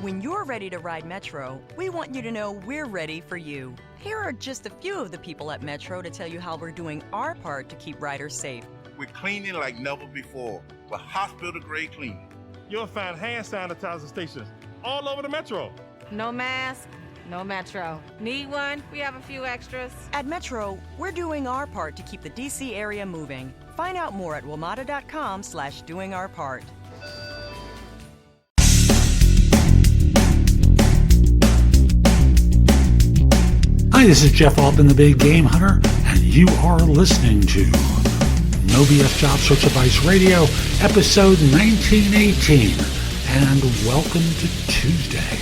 When you're ready to ride Metro, we want you to know we're ready for you. Here are just a few of the people at Metro to tell you how we're doing our part to keep riders safe. We're cleaning like never before with hospital-grade cleaning. You'll find hand sanitizer stations all over the Metro. No mask, no Metro. Need one? We have a few extras. At Metro, we're doing our part to keep the D.C. area moving. Find out more at WMATA.com/doingourpart. Hi, this is Jeff Altman, the Big Game Hunter, and you are listening to No BS Job Search Advice Radio, episode 1918, and welcome to Tuesday.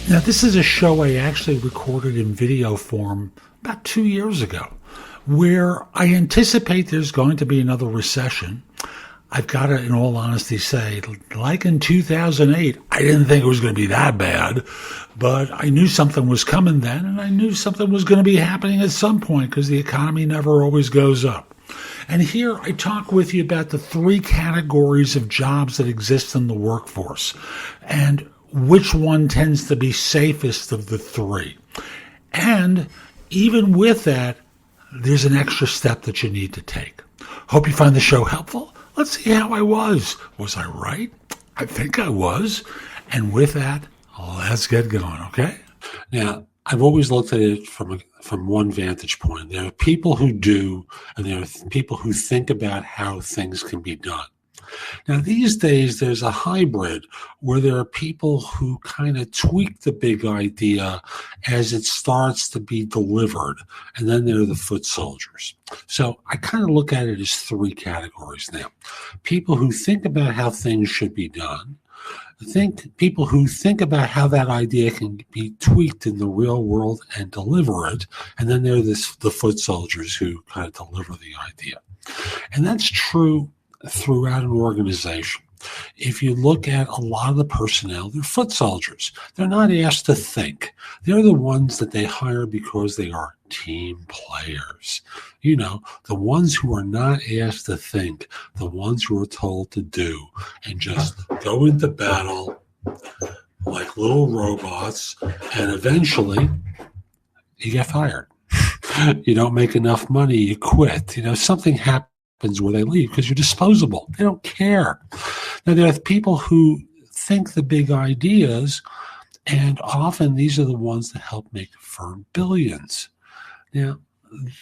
Now, this is a show I actually recorded in video form about 2 years ago, where I anticipate there's going to be another recession. I've got to, in all honesty, say, like in 2008, I didn't think it was going to be that bad, but I knew something was coming then, and I knew something was going to be happening at some point because the economy never always goes up. And here I talk with you about the three categories of jobs that exist in the workforce and which one tends to be safest of the three. And even with that, there's an extra step that you need to take. Hope you find the show helpful. Let's see how I was. Was I right? I think I was. And with that, let's get going, okay? Now, I've always looked at it from one vantage point. There are people who do, and there are people who think about how things can be done. Now, these days, there's a hybrid where there are people who kind of tweak the big idea as it starts to be delivered, and then there are the foot soldiers. So I kind of look at it as three categories now. People who think about how things should be done, people who think about how that idea can be tweaked in the real world and deliver it, and then there are the foot soldiers who kind of deliver the idea. And that's true throughout an organization. If you look at a lot of the personnel, they're foot soldiers. They're not asked to think. They're the ones that they hire because they are team players. You know, the ones who are not asked to think, the ones who are told to do, and just go into battle like little robots, and eventually you get fired. You don't make enough money, you quit. You know, something happens where they leave because you're disposable. They don't care. Now, there are people who think the big ideas, and often these are the ones that help make a firm billions. Now,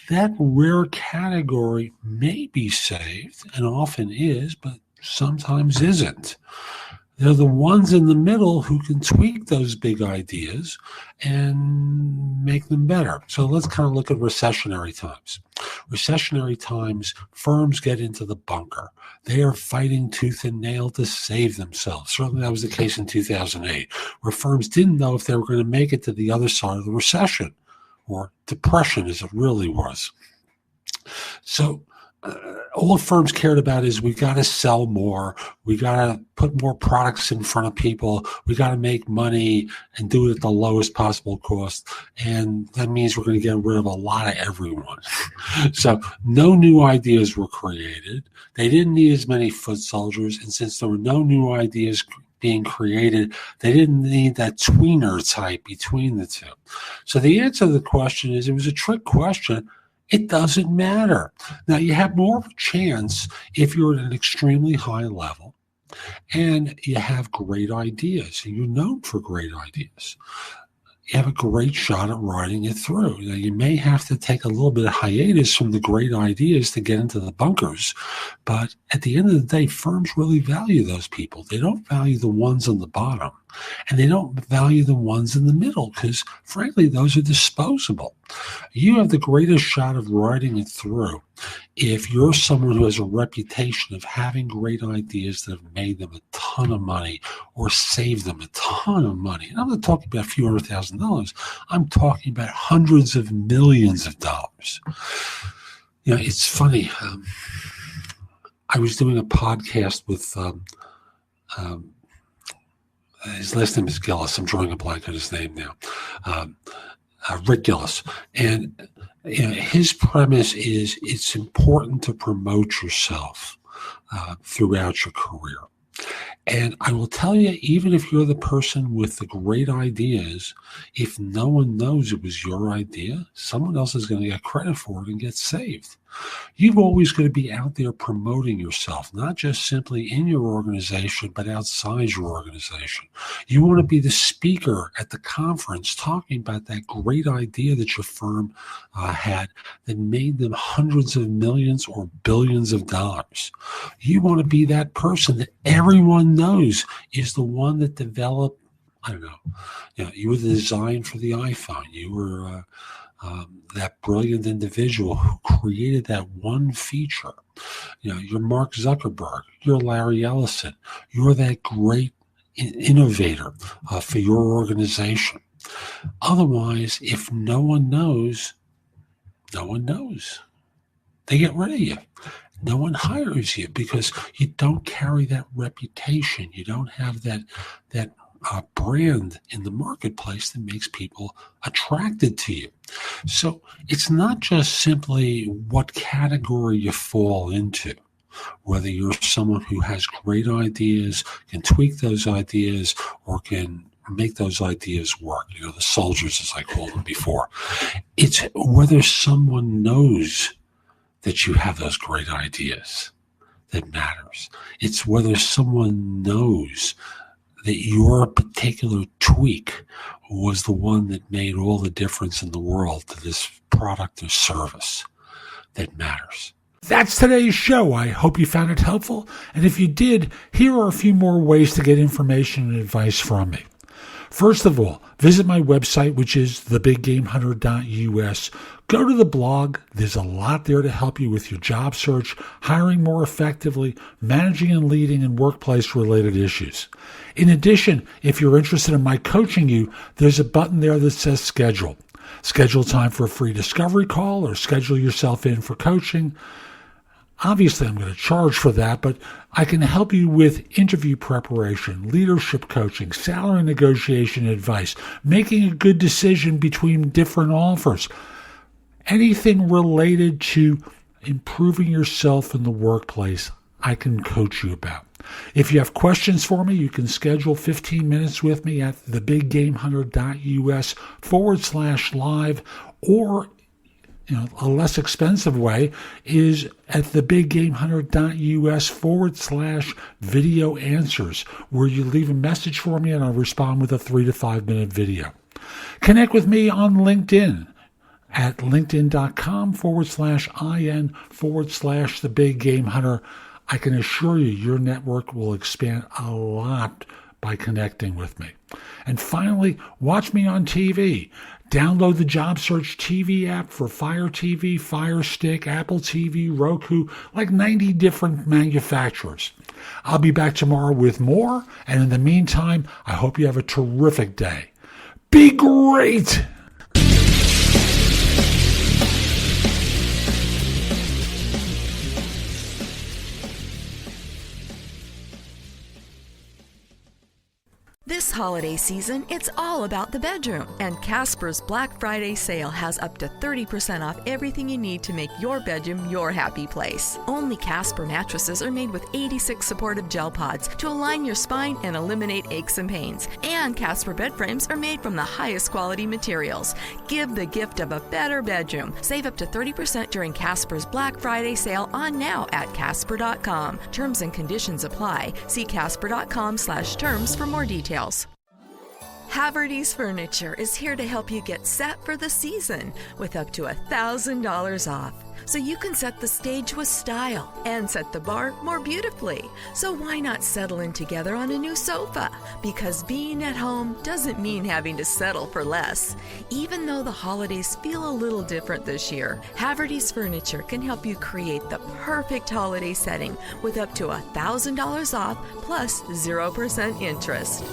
that rare category may be saved, and often is, but sometimes isn't. They're the ones in the middle who can tweak those big ideas and make them better. So let's kind of look at recessionary times. Recessionary times, firms get into the bunker. They are fighting tooth and nail to save themselves. Certainly that was the case in 2008, where firms didn't know if they were going to make it to the other side of the recession, or depression as it really was. So all firms cared about is we got to sell more. We got to put more products in front of people. We got to make money and do it at the lowest possible cost. And that means we're going to get rid of a lot of everyone. So no new ideas were created. They didn't need as many foot soldiers. And since there were no new ideas being created, they didn't need that tweener type between the two. So the answer to the question is, it was a trick question. It doesn't matter. Now, you have more of a chance if you're at an extremely high level and you have great ideas. You're known for great ideas. You have a great shot at riding it through. Now, you may have to take a little bit of hiatus from the great ideas to get into the bunkers, but at the end of the day, firms really value those people. They don't value the ones on the bottom, and they don't value the ones in the middle because, frankly, those are disposable. You have the greatest shot of riding it through if you're someone who has a reputation of having great ideas that have made them a ton of money or saved them a ton of money. And I'm not talking about a few $100,000. I'm talking about hundreds of millions of dollars. You know, it's funny. I was doing a podcast with his last name is Gillis. I'm drawing a blank on his name now. Rick Gillis. And you know, his premise is it's important to promote yourself throughout your career. And I will tell you, even if you're the person with the great ideas, if no one knows it was your idea, someone else is going to get credit for it and get saved. You've always got to be out there promoting yourself, not just simply in your organization, but outside your organization. You want to be the speaker at the conference talking about that great idea that your firm had that made them hundreds of millions or billions of dollars. You want to be that person that everyone knows is the one that developed, I don't know, you were the design for the iPhone. You were that brilliant individual who created that one feature. You're Mark Zuckerberg, you're Larry Ellison, you're that great innovator for your organization. Otherwise, if no one knows, they get rid of you. No one hires you because you don't carry that reputation. You don't have that brand in the marketplace that makes people attracted to you. So it's not just simply what category you fall into, whether you're someone who has great ideas, can tweak those ideas, or can make those ideas work. The soldiers, as I called them before. It's whether someone knows that you have those great ideas that matters. It's whether someone knows that your particular tweak was the one that made all the difference in the world to this product or service that matters. That's today's show. I hope you found it helpful. And if you did, here are a few more ways to get information and advice from me. First of all, visit my website, which is thebiggamehunter.us. Go to the blog. There's a lot there to help you with your job search, hiring more effectively, managing and leading in workplace-related issues. In addition, if you're interested in my coaching you, there's a button there that says schedule. Schedule time for a free discovery call or schedule yourself in for coaching. Obviously, I'm going to charge for that, but I can help you with interview preparation, leadership coaching, salary negotiation advice, making a good decision between different offers, anything related to improving yourself in the workplace, I can coach you about. If you have questions for me, you can schedule 15 minutes with me at thebiggamehunter.us/live, or a less expensive way is at thebiggamehunter.us/video answers, where you leave a message for me and I'll respond with a 3 to 5 minute video. Connect with me on LinkedIn at linkedin.com/in/thebiggamehunter. I can assure you your network will expand a lot by connecting with me. And finally, watch me on TV. Download the JobSearch TV app for Fire TV, Fire Stick, Apple TV, Roku, like 90 different manufacturers. I'll be back tomorrow with more, and in the meantime, I hope you have a terrific day. Be great! This holiday season, it's all about the bedroom, and Casper's Black Friday sale has up to 30% off everything you need to make your bedroom your happy place. Only Casper mattresses are made with 86 supportive gel pods to align your spine and eliminate aches and pains. And Casper bed frames are made from the highest quality materials. Give the gift of a better bedroom. Save up to 30% during Casper's Black Friday sale on now at Casper.com. Terms and conditions apply. See Casper.com/terms for more details. Haverty's Furniture is here to help you get set for the season with up to $1,000 off. So you can set the stage with style and set the bar more beautifully. So why not settle in together on a new sofa? Because being at home doesn't mean having to settle for less. Even though the holidays feel a little different this year, Haverty's Furniture can help you create the perfect holiday setting with up to $1,000 off plus 0% interest.